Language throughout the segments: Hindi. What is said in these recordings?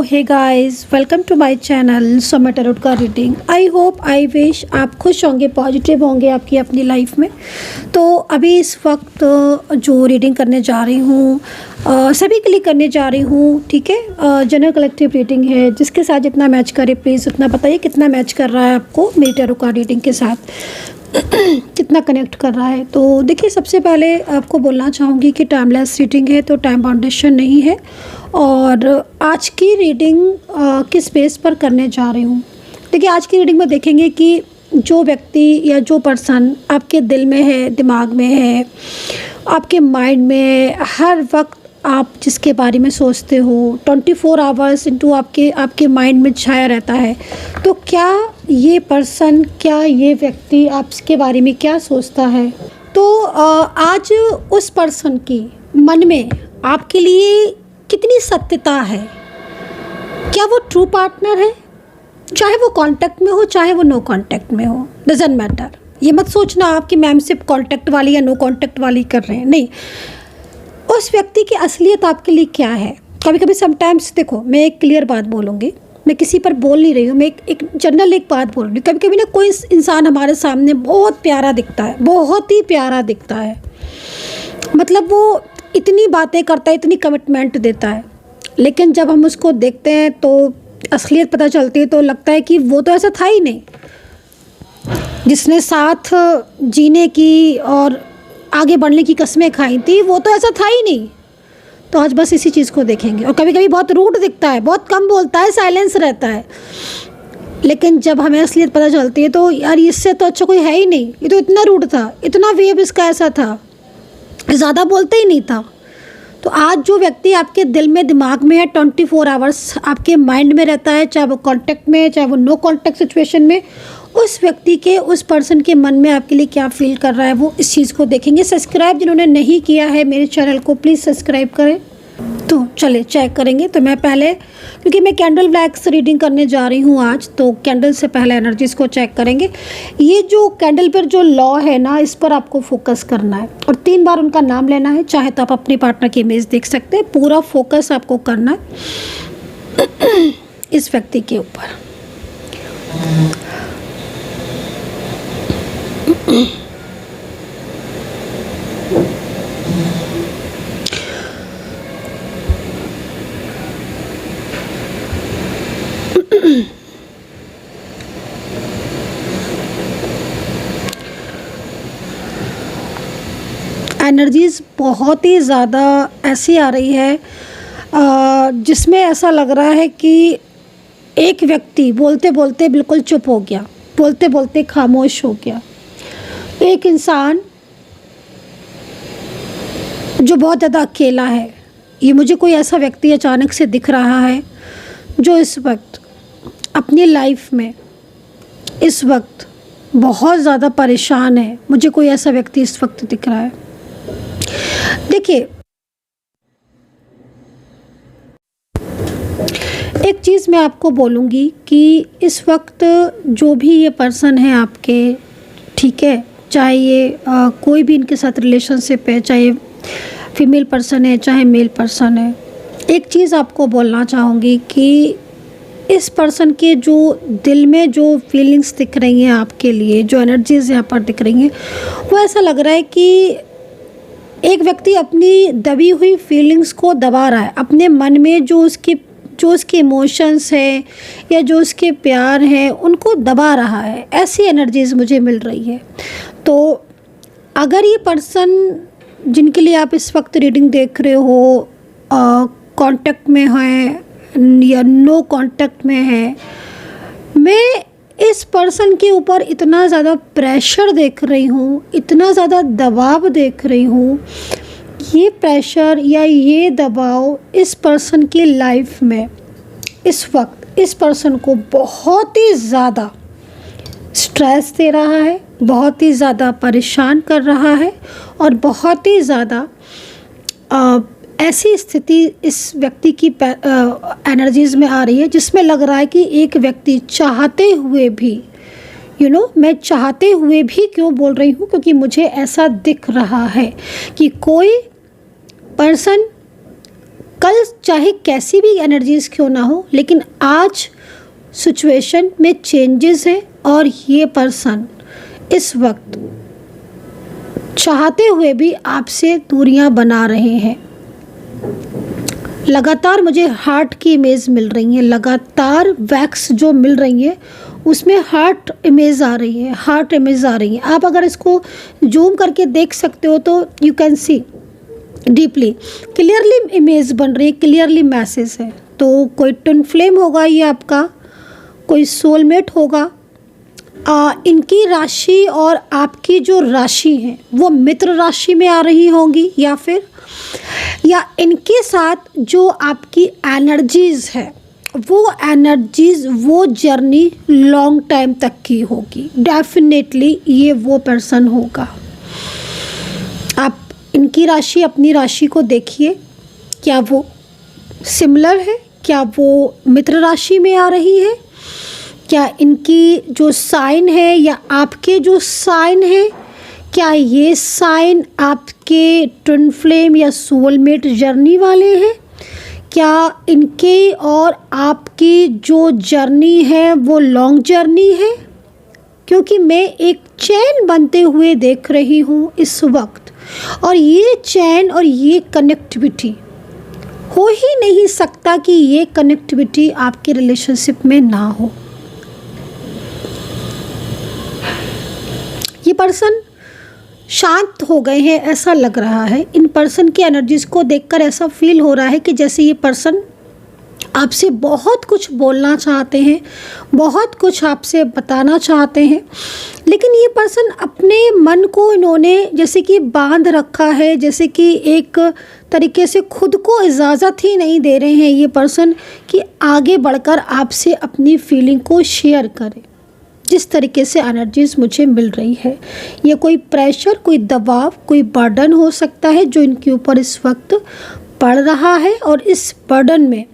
Hey guys, welcome to my channel Soma tarot का reading. I hope I wish आप खुश होंगे, पॉजिटिव होंगे आपकी अपनी लाइफ में। तो अभी इस वक्त जो रीडिंग करने जा रही हूँ सभी के लिए करने जा रही हूँ, ठीक है। जनरल कलेक्टिव रीडिंग है, जिसके साथ जितना मैच करे प्लीज़ उतना बताइए कितना मैच कर रहा है आपको मेरी टैरो कार्ड रीडिंग के साथ कितना कनेक्ट कर रहा है। तो देखिए, सबसे पहले आपको बोलना चाहूँगी कि टाइमलेस रीडिंग है, तो टाइम बाउंडेशन नहीं है। और आज की रीडिंग किस बेस पर करने जा रही हूँ। देखिए, आज की रीडिंग में देखेंगे कि जो व्यक्ति या जो पर्सन आपके दिल में है, दिमाग में है, आपके माइंड में हर वक्त आप जिसके बारे में सोचते हो 24 आवर्स इनटू आपके माइंड में छाया रहता है, तो क्या ये पर्सन, क्या ये व्यक्ति आपके बारे में क्या सोचता है। तो आज उस पर्सन की मन में आपके लिए कितनी सत्यता है, क्या वो ट्रू पार्टनर है, चाहे वो कांटेक्ट में हो चाहे वो नो कांटेक्ट में हो, डजंट मैटर। ये मत सोचना आप कि मैम सिर्फ कांटेक्ट वाली या नो कांटेक्ट वाली कर रहे हैं, नहीं। उस व्यक्ति की असलियत आपके लिए क्या है। कभी कभी समटाइम्स देखो, मैं एक क्लियर बात बोलूँगी, मैं किसी पर बोल नहीं रही हूँ, मैं एक जनरल एक बात बोल रही हूँ। कभी कभी ना कोई इंसान हमारे सामने बहुत प्यारा दिखता है, बहुत ही प्यारा दिखता है, मतलब वो इतनी बातें करता है, इतनी कमिटमेंट देता है, लेकिन जब हम उसको देखते हैं तो असलियत पता चलती है तो लगता है कि वो तो ऐसा था ही नहीं। जिसने साथ जीने की और आगे बढ़ने की कस्में खाई थी वो तो ऐसा था ही नहीं। तो आज बस इसी चीज़ को देखेंगे। और कभी कभी बहुत रूड दिखता है, बहुत कम बोलता है, साइलेंस रहता है, लेकिन जब हमें असलियत पता चलती है तो यार इससे तो अच्छा कोई है ही नहीं, ये तो इतना रूड था, इतना वेव इसका ऐसा था, ज़्यादा बोलते ही नहीं था। तो आज जो व्यक्ति आपके दिल में, दिमाग में है, 24 आवर्स आपके माइंड में रहता है, चाहे वो कांटेक्ट में, चाहे वो नो कांटेक्ट सिचुएशन में, उस व्यक्ति के, उस पर्सन के मन में आपके लिए क्या फील कर रहा है, वो इस चीज़ को देखेंगे। सब्सक्राइब जिन्होंने नहीं किया है मेरे चैनल को प्लीज़ सब्सक्राइब करें। तो चले चेक करेंगे। तो मैं पहले, क्योंकि मैं कैंडल ब्लैक्स रीडिंग करने जा रही हूँ आज, तो कैंडल से पहले एनर्जीज़ को चेक करेंगे। ये जो कैंडल पर जो लॉ है ना, इस पर आपको फोकस करना है और 3 बार उनका नाम लेना है। चाहे तो आप अपने पार्टनर की इमेज देख सकते हैं, पूरा फोकस आपको करना है इस व्यक्ति के ऊपर। एनर्जीज़ बहुत ही ज़्यादा ऐसी आ रही है जिसमें ऐसा लग रहा है कि एक व्यक्ति बोलते बोलते बिल्कुल चुप हो गया, बोलते बोलते खामोश हो गया। एक इंसान जो बहुत ज़्यादा अकेला है, ये मुझे कोई ऐसा व्यक्ति अचानक से दिख रहा है जो इस वक्त अपनी लाइफ में इस वक्त बहुत ज़्यादा परेशान है। मुझे कोई ऐसा व्यक्ति इस वक्त दिख रहा है। देखिए, एक चीज़ मैं आपको बोलूँगी कि इस वक्त जो भी ये पर्सन है आपके, ठीक है, चाहे ये कोई भी इनके साथ रिलेशनशिप है, चाहे फीमेल पर्सन है चाहे मेल पर्सन है, एक चीज़ आपको बोलना चाहूँगी कि इस पर्सन के जो दिल में जो फीलिंग्स दिख रही हैं आपके लिए, जो एनर्जीज़ यहाँ पर दिख रही हैं, वो ऐसा लग रहा है कि एक व्यक्ति अपनी दबी हुई फीलिंग्स को दबा रहा है। अपने मन में जो उसके इमोशंस हैं या जो उसके प्यार हैं उनको दबा रहा है, ऐसी एनर्जीज़ मुझे मिल रही है। तो अगर ये पर्सन जिनके लिए आप इस वक्त रीडिंग देख रहे हो कांटेक्ट में है या नो कांटेक्ट में है, मैं इस पर्सन के ऊपर इतना ज़्यादा प्रेशर देख रही हूँ, इतना ज़्यादा दबाव देख रही हूँ। ये प्रेशर या ये दबाव इस पर्सन की लाइफ में इस वक्त इस पर्सन को बहुत ही ज़्यादा स्ट्रेस दे रहा है, बहुत ही ज़्यादा परेशान कर रहा है और बहुत ही ज़्यादा ऐसी स्थिति इस व्यक्ति की एनर्जीज़ में आ रही है जिसमें लग रहा है कि एक व्यक्ति चाहते हुए भी, मैं चाहते हुए भी क्यों बोल रही हूँ, क्योंकि मुझे ऐसा दिख रहा है कि कोई पर्सन कल चाहे कैसी भी एनर्जीज क्यों ना हो, लेकिन आज सिचुएशन में चेंजेस है और ये पर्सन इस वक्त चाहते हुए भी आपसे दूरियां बना रहे हैं। लगातार मुझे हार्ट की इमेज मिल रही है, लगातार वैक्स जो मिल रही है उसमें हार्ट इमेज आ रही है, हार्ट इमेज आ रही है। आप अगर इसको जूम करके देख सकते हो तो you can see deeply, clearly image बन रही है, क्लियरली मैसेज है। तो कोई ट्विन फ्लेम होगा, ये आपका कोई सोलमेट होगा। इनकी राशि और आपकी जो राशि है वो मित्र राशि में आ रही होंगी, या इनके साथ जो आपकी एनर्जीज़ है वो एनर्जीज़, वो जर्नी लॉन्ग टाइम तक की होगी। डेफिनेटली ये वो पर्सन होगा। आप इनकी राशि, अपनी राशि को देखिए, क्या वो सिमिलर है, क्या वो मित्र राशि में आ रही है, क्या इनकी जो साइन है या आपके जो साइन है, क्या ये साइन आपके ट्विन फ्लेम या सोलमेट जर्नी वाले हैं, क्या इनके और आपकी जो जर्नी है वो लॉन्ग जर्नी है? क्योंकि मैं एक चैन बनते हुए देख रही हूँ इस वक्त, और ये चैन और ये कनेक्टिविटी हो ही नहीं सकता कि ये कनेक्टिविटी आपके रिलेशनशिप में ना हो। ये पर्सन शांत हो गए हैं ऐसा लग रहा है। इन पर्सन की एनर्जीज़ को देखकर ऐसा फील हो रहा है कि जैसे ये पर्सन आपसे बहुत कुछ बोलना चाहते हैं, बहुत कुछ आपसे बताना चाहते हैं, लेकिन ये पर्सन अपने मन को इन्होंने जैसे कि बांध रखा है, जैसे कि एक तरीके से खुद को इजाज़त ही नहीं दे रहे हैं ये पर्सन कि आगे बढ़कर आपसे अपनी फीलिंग को शेयर करें। जिस तरीके से एनर्जीज़ मुझे मिल रही है, ये कोई प्रेशर, कोई दबाव, कोई बर्डन हो सकता है जो इनके ऊपर इस वक्त पड़ रहा है, और इस बर्डन में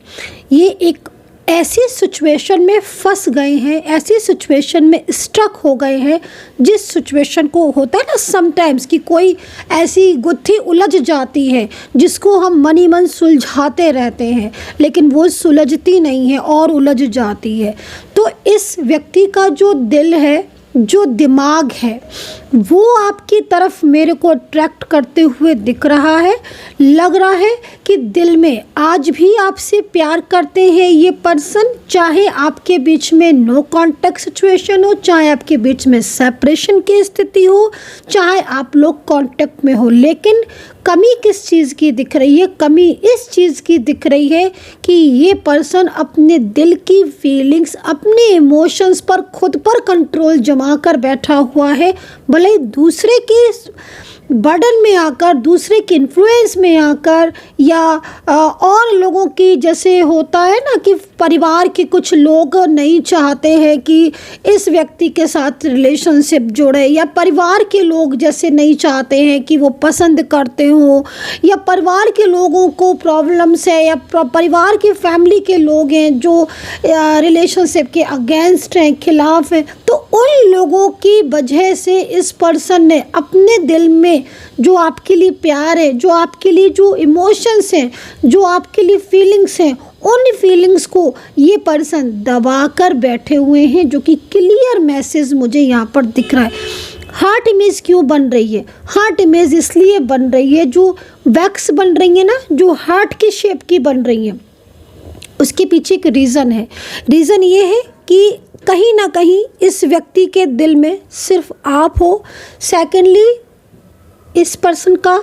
ये एक ऐसी सिचुएशन में फंस गए हैं, ऐसी सिचुएशन में स्ट्रक हो गए हैं, जिस सिचुएशन को होता है ना समटाइम्स कि कोई ऐसी गुत्थी उलझ जाती है जिसको हम मन ही मन सुलझाते रहते हैं, लेकिन वो सुलझती नहीं है और उलझ जाती है। तो इस व्यक्ति का जो दिल है, जो दिमाग है, वो आपकी तरफ मेरे को अट्रैक्ट करते हुए दिख रहा है। लग रहा है कि दिल में आज भी आपसे प्यार करते हैं ये पर्सन, चाहे आपके बीच में नो कांटेक्ट सिचुएशन हो, चाहे आपके बीच में सेपरेशन की स्थिति हो, चाहे आप लोग कांटेक्ट में हो। लेकिन कमी किस चीज़ की दिख रही है? कमी इस चीज़ की दिख रही है कि ये पर्सन अपने दिल की फीलिंग्स, अपने इमोशंस पर खुद पर कंट्रोल जमा कर बैठा हुआ है। भले ही दूसरे के बर्डन में आकर, दूसरे के इन्फ्लुएंस में आकर, या और लोगों की, जैसे होता है ना कि परिवार के कुछ लोग नहीं चाहते हैं कि इस व्यक्ति के साथ रिलेशनशिप जोड़े, या परिवार के लोग जैसे नहीं चाहते हैं कि वो पसंद करते हो, या परिवार के लोगों को प्रॉब्लम्स है, या परिवार के फैमिली के लोग हैं जो रिलेशनशिप के अगेंस्ट हैं, खिलाफ हैं। तो उन लोगों की वजह से इस पर्सन ने अपने दिल में जो आपके लिए प्यार है, जो आपके लिए जो इमोशंस हैं, जो आपके लिए फीलिंग्स हैं, उन फीलिंग्स को ये पर्सन दबा कर बैठे हुए हैं, जो कि क्लियर मैसेज मुझे यहाँ पर दिख रहा है। हार्ट इमेज क्यों बन रही है? हार्ट इमेज इसलिए बन रही है, जो वैक्स बन रही है ना, जो हार्ट की शेप की बन रही है, उसके पीछे एक रीज़न है। रीज़न ये है कि कहीं ना कहीं इस व्यक्ति के दिल में सिर्फ आप हो। सेकेंडली, इस पर्सन का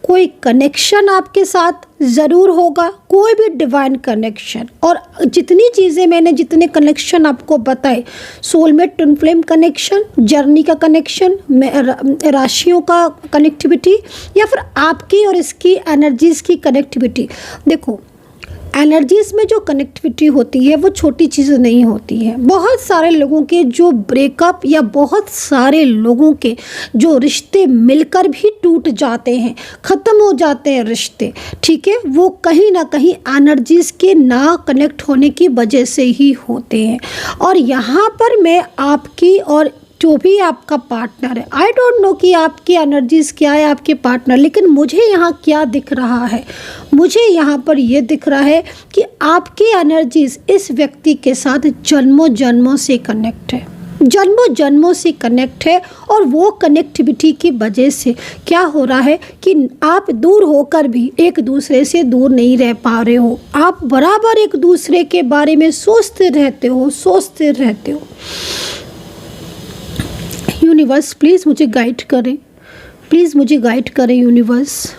कोई कनेक्शन आपके साथ ज़रूर होगा, कोई भी डिवाइन कनेक्शन। और जितनी चीज़ें मैंने, जितने कनेक्शन आपको बताए, soulmate, twin flame connection, journey का कनेक्शन, राशियों का कनेक्टिविटी, या फिर आपकी और इसकी एनर्जीज़ की कनेक्टिविटी। देखो, एनर्जीज़ में जो कनेक्टिविटी होती है वो छोटी चीज़ नहीं होती है। बहुत सारे लोगों के जो ब्रेकअप, या बहुत सारे लोगों के जो रिश्ते मिलकर भी टूट जाते हैं, ख़त्म हो जाते हैं रिश्ते, ठीक है, वो कहीं ना कहीं एनर्जीज़ के ना कनेक्ट होने की वजह से ही होते हैं। और यहाँ पर मैं आपकी और जो भी आपका पार्टनर है, आई डोंट नो कि आपकी एनर्जीज क्या है आपके पार्टनर, लेकिन मुझे यहाँ क्या दिख रहा है, मुझे यहाँ पर ये दिख रहा है कि आपकी एनर्जीज इस व्यक्ति के साथ जन्मों जन्मों से कनेक्ट है, जन्मों जन्मों से कनेक्ट है। और वो कनेक्टिविटी की वजह से क्या हो रहा है कि आप दूर होकर भी एक दूसरे से दूर नहीं रह पा रहे हो, आप बराबर एक दूसरे के बारे में सोचते रहते हो, सोचते रहते हो। यूनिवर्स प्लीज़ मुझे गाइड करें, प्लीज़ मुझे गाइड करें यूनिवर्स।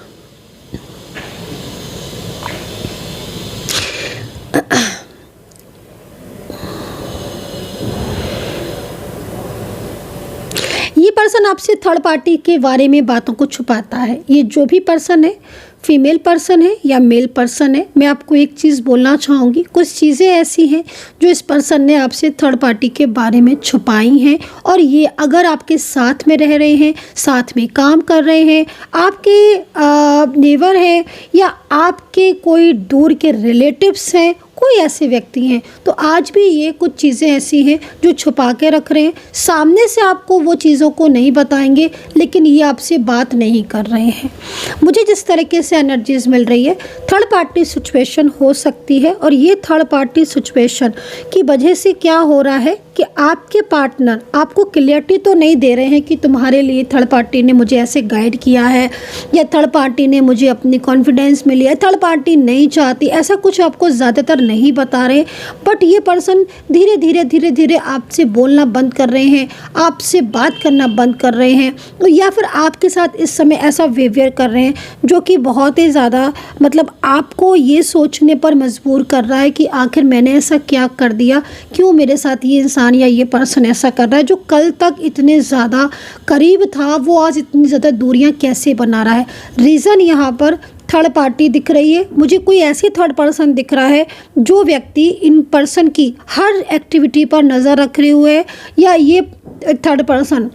ये पर्सन आपसे थर्ड पार्टी के बारे में बातों को छुपाता है। ये जो भी पर्सन है, फीमेल पर्सन है या मेल पर्सन है, मैं आपको एक चीज़ बोलना चाहूँगी, कुछ चीज़ें ऐसी हैं जो इस पर्सन ने आपसे थर्ड पार्टी के बारे में छुपाई हैं। और ये अगर आपके साथ में रह रहे हैं, साथ में काम कर रहे हैं, आपके नेबर हैं या आपके कोई दूर के रिलेटिव्स हैं, कोई ऐसे व्यक्ति हैं, तो आज भी ये कुछ चीज़ें ऐसी हैं जो छुपा के रख रहे हैं। सामने से आपको वो चीज़ों को नहीं बताएंगे, लेकिन ये आपसे बात नहीं कर रहे हैं। मुझे जिस तरीके से एनर्जीज मिल रही है, थर्ड पार्टी सिचुएशन हो सकती है। और ये थर्ड पार्टी सिचुएशन की वजह से क्या हो रहा है कि आपके पार्टनर आपको क्लियरिटी तो नहीं दे रहे हैं कि तुम्हारे लिए थर्ड पार्टी ने मुझे ऐसे गाइड किया है, या थर्ड पार्टी ने मुझे अपनी कॉन्फिडेंस में लिया, थर्ड पार्टी नहीं चाहती, ऐसा कुछ आपको ज़्यादातर नहीं बता रहे। बट ये पर्सन धीरे धीरे धीरे धीरे आपसे बोलना बंद कर रहे हैं, आपसे बात करना बंद कर रहे हैं, या फिर आपके साथ इस समय ऐसा बिहेवियर कर रहे हैं जो कि बहुत ही ज़्यादा मतलब आपको ये सोचने पर मजबूर कर रहा है कि आखिर मैंने ऐसा क्या कर दिया, क्यों मेरे साथ ये इंसान या ये पर्सन ऐसा कर रहा है। जो कल तक इतने ज़्यादा करीब था, वो आज इतनी ज़्यादा दूरियां कैसे बना रहा है। रीज़न यहाँ पर थर्ड पार्टी दिख रही है। मुझे कोई ऐसी थर्ड पर्सन दिख रहा है जो व्यक्ति इन पर्सन की हर एक्टिविटी पर नज़र रख रहे हुए है, या ये थर्ड पर्सन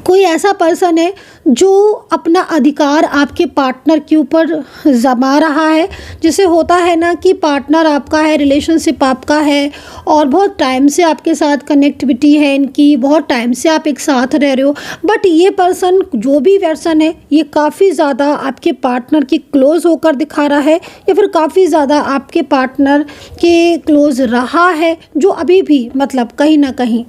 कोई ऐसा पर्सन है जो अपना अधिकार आपके पार्टनर के ऊपर जमा रहा है। जैसे होता है ना कि पार्टनर आपका है, रिलेशनशिप आपका है और बहुत टाइम से आपके साथ कनेक्टिविटी है इनकी, बहुत टाइम से आप एक साथ रह रहे हो, बट ये पर्सन जो भी पर्सन है ये काफ़ी ज़्यादा आपके पार्टनर की क्लोज़ होकर दिखा रहा है, या फिर काफ़ी ज़्यादा आपके पार्टनर के क्लोज़ रहा है, जो अभी भी मतलब कहीं ना कहीं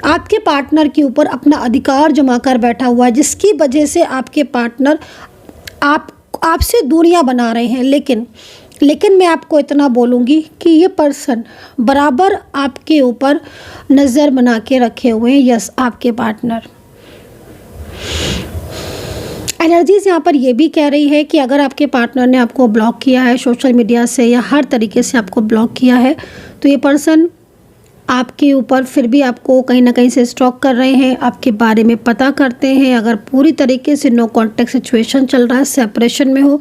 आपके पार्टनर के ऊपर अपना अधिकार जमा कर बैठा हुआ है, जिसकी वजह से आपके पार्टनर आपसे दूरियां बना रहे हैं। लेकिन मैं आपको इतना बोलूँगी कि ये पर्सन बराबर आपके ऊपर नज़र बना के रखे हुए हैं। यस, आपके पार्टनर एनर्जीज यहाँ पर ये भी कह रही है कि अगर आपके पार्टनर ने आपको ब्लॉक किया है सोशल मीडिया से या हर तरीके से आपको ब्लॉक किया है, तो ये पर्सन आपके ऊपर फिर भी आपको कहीं ना कहीं से स्टॉक कर रहे हैं, आपके बारे में पता करते हैं। अगर पूरी तरीके से नो कॉन्टैक्ट सिचुएशन चल रहा है, सेपरेशन में हो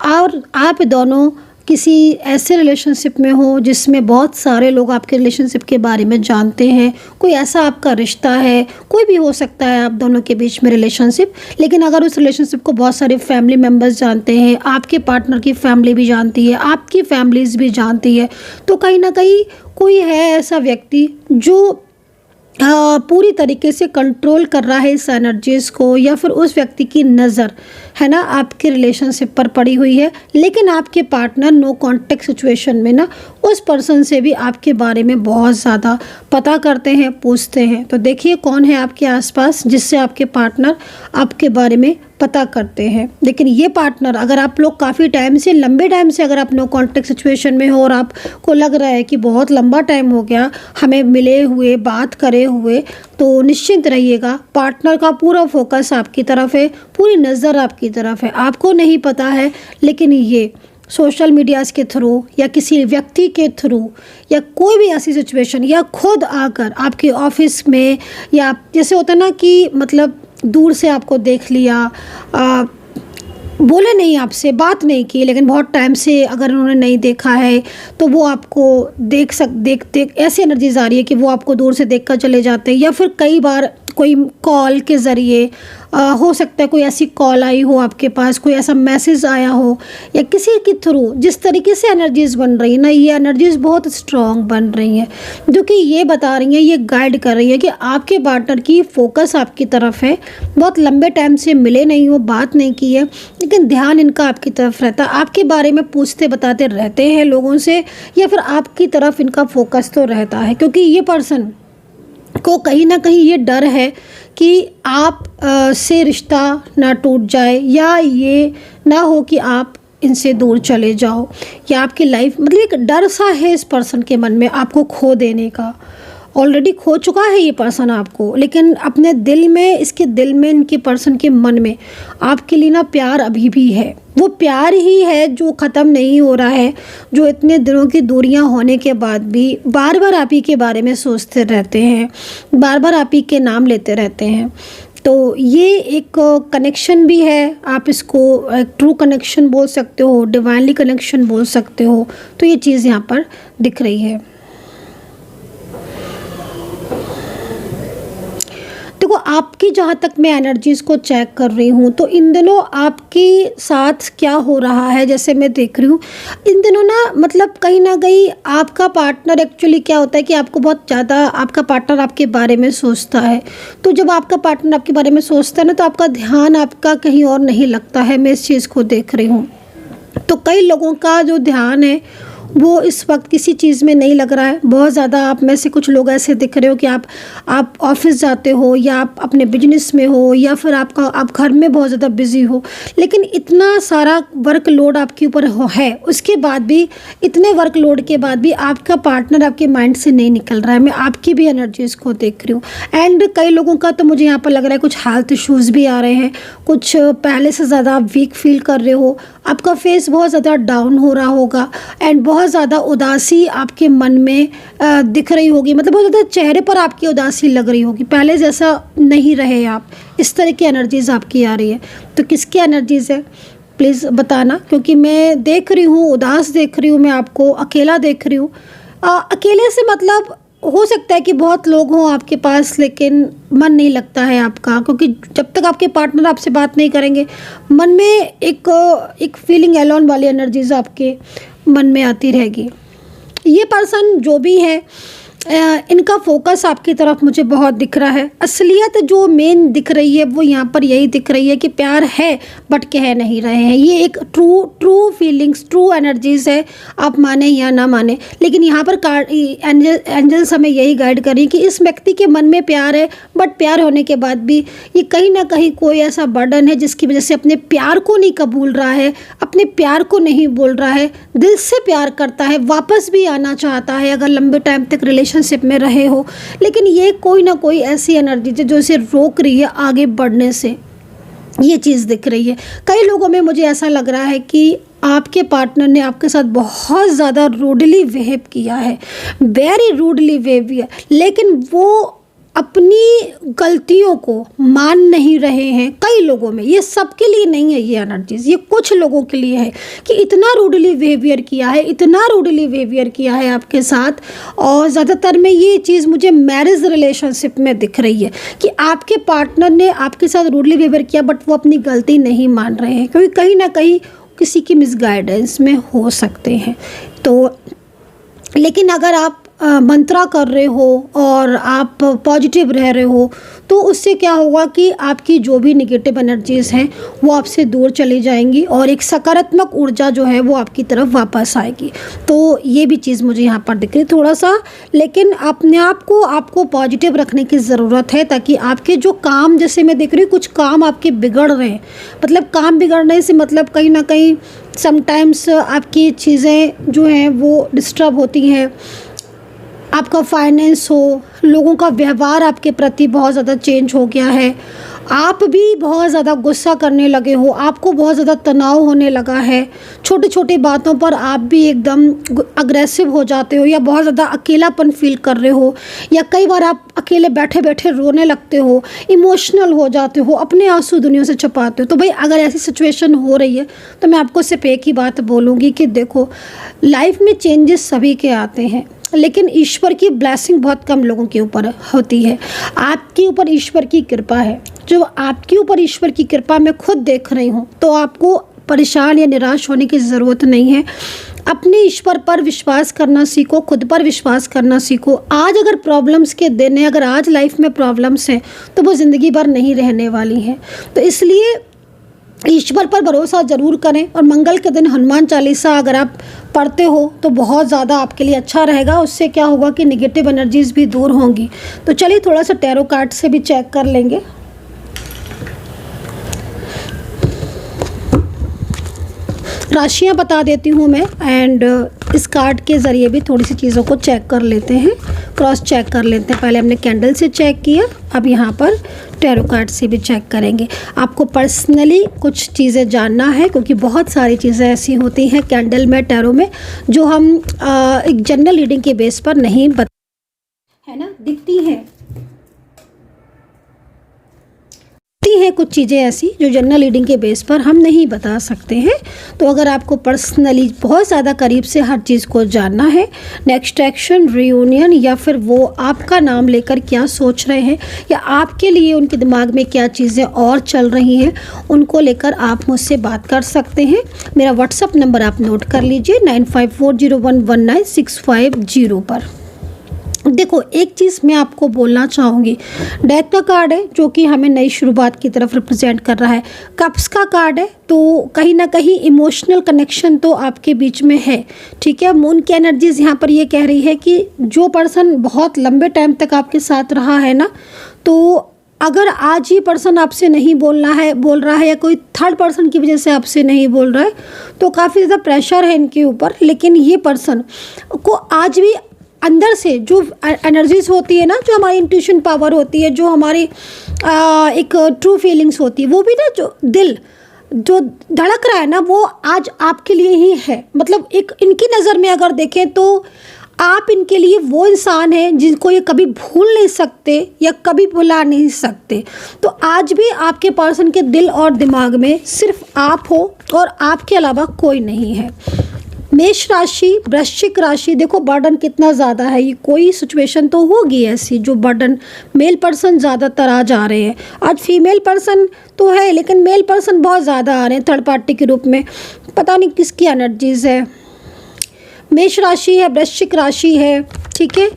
और आप दोनों किसी ऐसे रिलेशनशिप में हो जिसमें बहुत सारे लोग आपके रिलेशनशिप के बारे में जानते हैं, कोई ऐसा आपका रिश्ता है, कोई भी हो सकता है आप दोनों के बीच में रिलेशनशिप, लेकिन अगर उस रिलेशनशिप को बहुत सारे फैमिली मेम्बर्स जानते हैं, आपके पार्टनर की फैमिली भी जानती है, आपकी फैमिलीज भी जानती है, तो कहीं ना कहीं कोई है ऐसा व्यक्ति जो पूरी तरीके से कंट्रोल कर रहा है इस एनर्जीज़ को, या फिर उस व्यक्ति की नज़र है ना आपके रिलेशनशिप पर पड़ी हुई है। लेकिन आपके पार्टनर नो कॉन्टैक्ट सिचुएशन में ना उस पर्सन से भी आपके बारे में बहुत ज़्यादा पता करते हैं, पूछते हैं। तो देखिए कौन है आपके आसपास जिससे आपके पार्टनर आपके बारे में पता करते हैं। लेकिन ये पार्टनर, अगर आप लोग काफ़ी टाइम से, लंबे टाइम से अगर आप नो कॉन्टैक्ट सिचुएशन में हो और आपको लग रहा है कि बहुत लंबा टाइम हो गया हमें मिले हुए, बात करे हुए, तो निश्चिंत रहिएगा पार्टनर का पूरा फोकस आपकी तरफ है, पूरी नज़र आपकी तरफ है। आपको नहीं पता है, लेकिन ये सोशल मीडियाज़ के थ्रू या किसी व्यक्ति के थ्रू या कोई भी ऐसी सिचुएशन, या खुद आकर आपके ऑफिस में, या जैसे होता ना कि मतलब दूर से आपको देख लिया, बोले नहीं, आपसे बात नहीं की, लेकिन बहुत टाइम से अगर उन्होंने नहीं देखा है तो वो आपको देख ऐसी एनर्जीज आ रही है कि वो आपको दूर से देखकर चले जाते हैं। या फिर कई बार कोई कॉल के ज़रिए, हो सकता है कोई ऐसी कॉल आई हो आपके पास, कोई ऐसा मैसेज आया हो, या किसी के थ्रू जिस तरीके से एनर्जीज़ बन रही है ना, ये एनर्जीज़ बहुत स्ट्रॉन्ग बन रही हैं, जो कि ये बता रही हैं, ये गाइड कर रही है कि आपके पार्टनर की फोकस आपकी तरफ है। बहुत लंबे टाइम से मिले नहीं हो, बात नहीं की है, लेकिन ध्यान इनका आपकी तरफ रहता है, आपके बारे में पूछते बताते रहते हैं लोगों से, या फिर आपकी तरफ इनका फोकस तो रहता है, क्योंकि ये पर्सन को कहीं ना कहीं ये डर है कि आप से रिश्ता ना टूट जाए, या ये ना हो कि आप इनसे दूर चले जाओ, या आपकी लाइफ मतलब एक डर सा है इस पर्सन के मन में आपको खो देने का। ऑलरेडी खो चुका है ये पर्सन आपको, लेकिन अपने दिल में, इसके दिल में, इनके पर्सन के मन में आपके लिए ना प्यार अभी भी है। वो प्यार ही है जो ख़त्म नहीं हो रहा है, जो इतने दिनों की दूरियां होने के बाद भी बार बार आप ही के बारे में सोचते रहते हैं, बार बार आप ही के नाम लेते रहते हैं। तो ये एक कनेक्शन भी है, आप इसको एक ट्रू कनेक्शन बोल सकते हो, डिवाइनली कनेक्शन बोल सकते हो। तो ये चीज़ यहाँ पर दिख रही है। देखो, आपकी जहाँ तक मैं एनर्जीज़ को चेक कर रही हूँ, तो इन दिनों आपके साथ क्या हो रहा है, जैसे मैं देख रही हूँ इन दिनों ना, मतलब कहीं ना कहीं आपका पार्टनर, एक्चुअली क्या होता है कि आपको बहुत ज़्यादा आपका पार्टनर आपके बारे में सोचता है। तो जब आपका पार्टनर आपके बारे में सोचता है ना, तो आपका ध्यान आपका कहीं और नहीं लगता है। मैं इस चीज़ को देख रही हूँ। तो कई लोगों का जो ध्यान है वो इस वक्त किसी चीज़ में नहीं लग रहा है। बहुत ज़्यादा आप में से कुछ लोग ऐसे दिख रहे हो कि आप ऑफिस जाते हो, या आप अपने बिजनेस में हो, या फिर आप घर में बहुत ज़्यादा बिजी हो, लेकिन इतना सारा वर्कलोड आपके ऊपर है, उसके बाद भी, इतने वर्कलोड के बाद भी आपका पार्टनर आपके माइंड से नहीं निकल रहा है। मैं आपकी भी एनर्जीज़ को देख रही हूँ। एंड कई लोगों का तो मुझे यहाँ पर लग रहा है कुछ हेल्थ इश्यूज़ भी आ रहे हैं, कुछ पहले से ज़्यादा वीक फील कर रहे हो, आपका फेस बहुत ज़्यादा डाउन हो रहा होगा, एंड बहुत ज़्यादा उदासी आपके मन में दिख रही होगी। मतलब बहुत ज़्यादा चेहरे पर आपकी उदासी लग रही होगी, पहले जैसा नहीं रहे आप। इस तरह की एनर्जीज़ आपकी आ रही है। तो किसकी एनर्जीज़ है प्लीज़ बताना, क्योंकि मैं देख रही हूँ उदास देख रही हूँ, मैं आपको अकेला देख रही हूँ। अकेले से मतलब हो सकता है कि बहुत लोग हों आपके पास, लेकिन मन नहीं लगता है आपका, क्योंकि जब तक आपके पार्टनर आपसे बात नहीं करेंगे, मन में एक फीलिंग एलोन वाली एनर्जीज आपके मन में आती रहेगी। ये पर्सन जो भी है, इनका फोकस आपकी तरफ मुझे बहुत दिख रहा है। असलियत जो मेन दिख रही है वो यहाँ पर यही दिख रही है कि प्यार है बट कह नहीं रहे हैं। ये एक ट्रू फीलिंग्स, ट्रू एनर्जीज है, आप माने या ना माने। लेकिन यहाँ पर एंजल्स हमें यही गाइड कर रही है कि इस व्यक्ति के मन में प्यार है, बट प्यार होने के बाद भी ये कहीं ना कहीं कोई ऐसा बर्डन है जिसकी वजह से अपने प्यार को नहीं कबूल रहा है, अपने प्यार को नहीं बोल रहा है। दिल से प्यार करता है, वापस भी आना चाहता है अगर लंबे टाइम तक रिलेशनशिप में रहे हो, लेकिन ये कोई ना कोई ऐसी एनर्जी है जो इसे रोक रही है आगे बढ़ने से। ये चीज़ दिख रही है। कई लोगों में मुझे ऐसा लग रहा है कि आपके पार्टनर ने आपके साथ बहुत ज़्यादा रूडली बिहेव किया है, वेरी रूडली बिहेव किया, लेकिन वो अपनी गलतियों को मान नहीं रहे हैं। कई लोगों में, ये सबके लिए नहीं है ये एनर्जीज, ये कुछ लोगों के लिए है कि इतना रूडली बिहेवियर किया है, इतना रूडली बिहेवियर किया है आपके साथ। और ज़्यादातर में ये चीज़ मुझे मैरिज रिलेशनशिप में दिख रही है कि आपके पार्टनर ने आपके साथ रूडली बिहेवियर किया, बट वो अपनी गलती नहीं मान रहे हैं, क्योंकि कहीं ना कहीं किसी की मिसगाइडेंस में हो सकते हैं। तो लेकिन अगर आप मंत्रा कर रहे हो और आप पॉजिटिव रह रहे हो, तो उससे क्या होगा कि आपकी जो भी नेगेटिव एनर्जीज़ हैं वो आपसे दूर चली जाएंगी और एक सकारात्मक ऊर्जा जो है वो आपकी तरफ वापस आएगी। तो ये भी चीज़ मुझे यहाँ पर दिख रही थोड़ा सा। लेकिन अपने आप को आपको पॉजिटिव रखने की ज़रूरत है, ताकि आपके जो काम, जैसे मैं देख रही हूँ कुछ काम आपके बिगड़ रहे हैं, मतलब काम बिगड़ने से मतलब कहीं ना कहीं समटाइम्स आपकी चीज़ें जो हैं वो डिस्टर्ब होती हैं। आपका फाइनेंस हो, लोगों का व्यवहार आपके प्रति बहुत ज़्यादा चेंज हो गया है, आप भी बहुत ज़्यादा गुस्सा करने लगे हो, आपको बहुत ज़्यादा तनाव होने लगा है, छोटी छोटी बातों पर आप भी एकदम अग्रेसिव हो जाते हो, या बहुत ज़्यादा अकेलापन फील कर रहे हो, या कई बार आप अकेले बैठे बैठे रोने लगते हो, इमोशनल हो जाते हो, अपने आंसू दुनिया से छुपाते हो। तो भाई अगर ऐसी सिचुएशन हो रही है तो मैं आपको सिर्फ एक ही बात बोलूँगी कि देखो, लाइफ में चेंजेस सभी के आते हैं, लेकिन ईश्वर की ब्लेसिंग बहुत कम लोगों के ऊपर होती है। आपके ऊपर ईश्वर की कृपा है। जो आपके ऊपर ईश्वर की कृपा मैं खुद देख रही हूँ, तो आपको परेशान या निराश होने की ज़रूरत नहीं है। अपने ईश्वर पर विश्वास करना सीखो, खुद पर विश्वास करना सीखो। आज अगर प्रॉब्लम्स के दिन है, अगर आज लाइफ में प्रॉब्लम्स हैं, तो वो ज़िंदगी भर नहीं रहने वाली हैं। तो इसलिए ईश्वर पर भरोसा ज़रूर करें, और मंगल के दिन हनुमान चालीसा अगर आप पढ़ते हो तो बहुत ज़्यादा आपके लिए अच्छा रहेगा। उससे क्या होगा कि नेगेटिव एनर्जीज़ भी दूर होंगी। तो चलिए थोड़ा सा टैरो कार्ड से भी चेक कर लेंगे। राशियाँ बता देती हूँ मैं, एंड इस कार्ड के ज़रिए भी थोड़ी सी चीज़ों को चेक कर लेते हैं, क्रॉस चेक कर लेते हैं। पहले हमने कैंडल से चेक किया, अब यहाँ पर टैरो कार्ड से भी चेक करेंगे। आपको पर्सनली कुछ चीज़ें जानना है, क्योंकि बहुत सारी चीज़ें ऐसी होती हैं कैंडल में, टैरो में, जो हम एक जनरल रीडिंग के बेस पर नहीं है ना, दिखती हैं कुछ चीज़ें ऐसी जो जनरल रीडिंग के बेस पर हम नहीं बता सकते हैं। तो अगर आपको पर्सनली बहुत ज़्यादा करीब से हर चीज़ को जानना है, नेक्स्ट एक्शन, रियूनियन, या फिर वो आपका नाम लेकर क्या सोच रहे हैं, या आपके लिए उनके दिमाग में क्या चीज़ें और चल रही हैं, उनको लेकर आप मुझसे बात कर सकते हैं। मेरा व्हाट्सअप नंबर आप नोट कर लीजिए 9540119650 पर। देखो, एक चीज़ मैं आपको बोलना चाहूँगी, डेथ का कार्ड है जो कि हमें नई शुरुआत की तरफ रिप्रेजेंट कर रहा है। कप्स का कार्ड है, तो कहीं ना कहीं इमोशनल कनेक्शन तो आपके बीच में है, ठीक है। मून की एनर्जीज यहाँ पर ये कह रही है कि जो पर्सन बहुत लंबे टाइम तक आपके साथ रहा है ना, तो अगर आज ये पर्सन आपसे नहीं बोल रहा है, या कोई थर्ड पर्सन की वजह से आपसे नहीं बोल रहा है, तो काफ़ी ज़्यादा प्रेशर है इनके ऊपर। लेकिन ये पर्सन को आज भी अंदर से जो एनर्जीज होती है ना, जो हमारी इंट्यूशन पावर होती है, जो हमारी एक ट्रू फीलिंग्स होती है, वो भी ना, जो दिल जो धड़क रहा है ना, वो आज आपके लिए ही है। मतलब एक इनकी नज़र में अगर देखें तो आप इनके लिए वो इंसान हैं जिनको ये कभी भूल नहीं सकते या कभी भुला नहीं सकते। तो आज भी आपके पर्सन के दिल और दिमाग में सिर्फ आप हो, और आपके अलावा कोई नहीं है। मेष राशि, वृश्चिक राशि, देखो बर्डन कितना ज़्यादा है। ये कोई सिचुएशन तो होगी ऐसी जो बर्डन, मेल पर्सन ज़्यादातर आज आ रहे हैं। आज फीमेल पर्सन तो है, लेकिन मेल पर्सन बहुत ज़्यादा आ रहे हैं थर्ड पार्टी के रूप में। पता नहीं किसकी एनर्जीज़ है। मेष राशि है, वृश्चिक राशि है, ठीक है।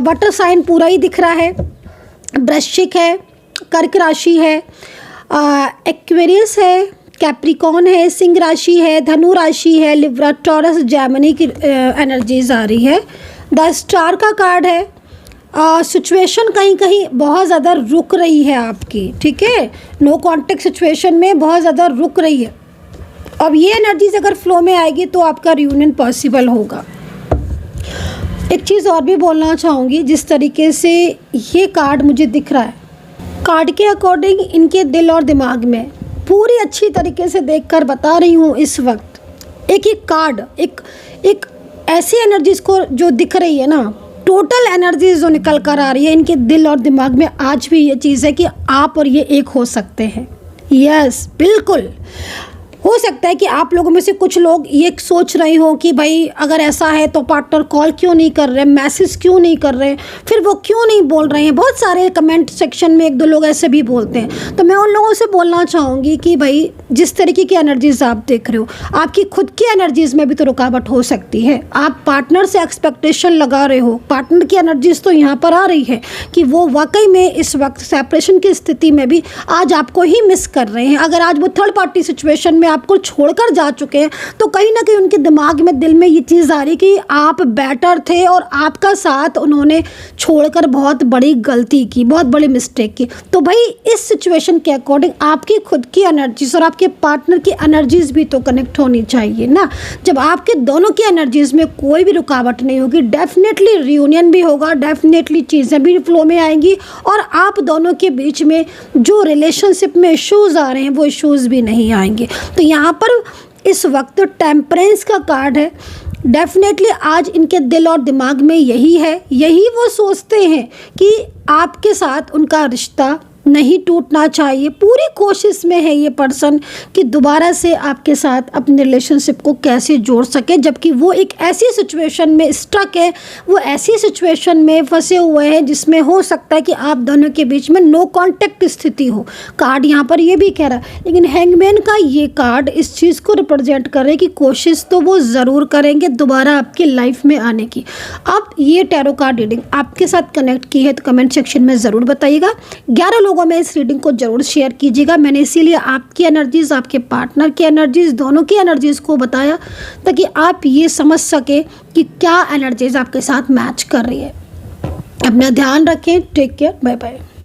वाटर साइन पूरा ही दिख रहा है। वृश्चिक है, कर्क राशि है, एक्वेरियस है, कैप्रिकॉन है, सिंह राशि है, धनु राशि है, लिब्रा, टॉरस, जेमिनी की एनर्जीज आ रही है। द स्टार का कार्ड है। सिचुएशन कहीं कहीं बहुत ज़्यादा रुक रही है आपकी, ठीक है। नो कॉन्टेक्ट सिचुएशन में बहुत ज़्यादा रुक रही है। अब ये एनर्जीज अगर फ्लो में आएगी तो आपका रियूनियन पॉसिबल होगा। एक चीज़ और भी बोलना चाहूँगी, जिस तरीके से ये कार्ड मुझे दिख रहा है, कार्ड के अकॉर्डिंग इनके दिल और दिमाग में पूरी अच्छी तरीके से देखकर बता रही हूँ इस वक्त। एक कार्ड, एक ऐसी एनर्जीज को जो दिख रही है ना, टोटल एनर्जीज जो निकल कर आ रही है इनके दिल और दिमाग में, आज भी ये चीज़ है कि आप और ये एक हो सकते हैं। यस, बिल्कुल हो सकता है कि आप लोगों में से कुछ लोग ये सोच रहे हो कि भाई अगर ऐसा है तो पार्टनर कॉल क्यों नहीं कर रहे, मैसेज क्यों नहीं कर रहे, फिर वो क्यों नहीं बोल रहे हैं। बहुत सारे कमेंट सेक्शन में एक दो लोग ऐसे भी बोलते हैं। तो मैं उन लोगों से बोलना चाहूँगी कि भाई जिस तरीके की एनर्जीज आप देख रहे हो, आपकी खुद की एनर्जीज में भी तो रुकावट हो सकती है। आप पार्टनर से एक्सपेक्टेशन लगा रहे हो, पार्टनर की एनर्जीज तो यहाँ पर आ रही है कि वो वाकई में इस वक्त सेपरेशन की स्थिति में भी आज आपको ही मिस कर रहे हैं। अगर आज वो थर्ड पार्टी सिचुएशन में आपको छोड़कर जा चुके हैं, तो कहीं ना कहीं उनके दिमाग में, दिल में ये चीज़ आ रही कि आप बेटर थे और आपका साथ उन्होंने छोड़कर बहुत बड़ी गलती की, बहुत बड़ी मिस्टेक की। तो भाई इस सिचुएशन के अकॉर्डिंग आपकी खुद की एनर्जीज और आपके पार्टनर की एनर्जीज भी तो कनेक्ट होनी चाहिए ना। जब आपके दोनों की एनर्जीज में कोई भी रुकावट नहीं होगी, डेफिनेटली रियूनियन भी होगा, डेफिनेटली चीज़ें भी फ्लो में आएंगी, और आप दोनों के बीच में जो रिलेशनशिप में इश्यूज़ आ रहे हैं वो इश्यूज़ भी नहीं आएंगे। तो यहाँ पर इस वक्त टेम्परेंस का कार्ड है। डेफिनेटली आज इनके दिल और दिमाग में यही है, यही वो सोचते हैं कि आपके साथ उनका रिश्ता नहीं टूटना चाहिए। पूरी कोशिश में है ये पर्सन कि दोबारा से आपके साथ अपने रिलेशनशिप को कैसे जोड़ सके, जबकि वो एक ऐसी सिचुएशन में स्टक है, वो ऐसी सिचुएशन में फंसे हुए हैं जिसमें हो सकता है कि आप दोनों के बीच में नो कांटेक्ट स्थिति हो। कार्ड यहाँ पर ये भी कह रहा है, लेकिन हैंगमैन का ये कार्ड इस चीज़ को रिप्रेजेंट कर रहे हैं कि कोशिश तो वो ज़रूर करेंगे दोबारा आपकी लाइफ में आने की। अब ये टैरो कार्ड रीडिंग आपके साथ कनेक्ट की है तो कमेंट सेक्शन में ज़रूर बताइएगा। 11 लोगों में इस रीडिंग को जरूर शेयर कीजिएगा। मैंने इसीलिए आपकी एनर्जीज, आपके पार्टनर की एनर्जीज, दोनों की एनर्जीज को बताया ताकि आप ये समझ सके कि क्या एनर्जीज आपके साथ मैच कर रही है। अपना ध्यान रखें। Take care. Bye bye.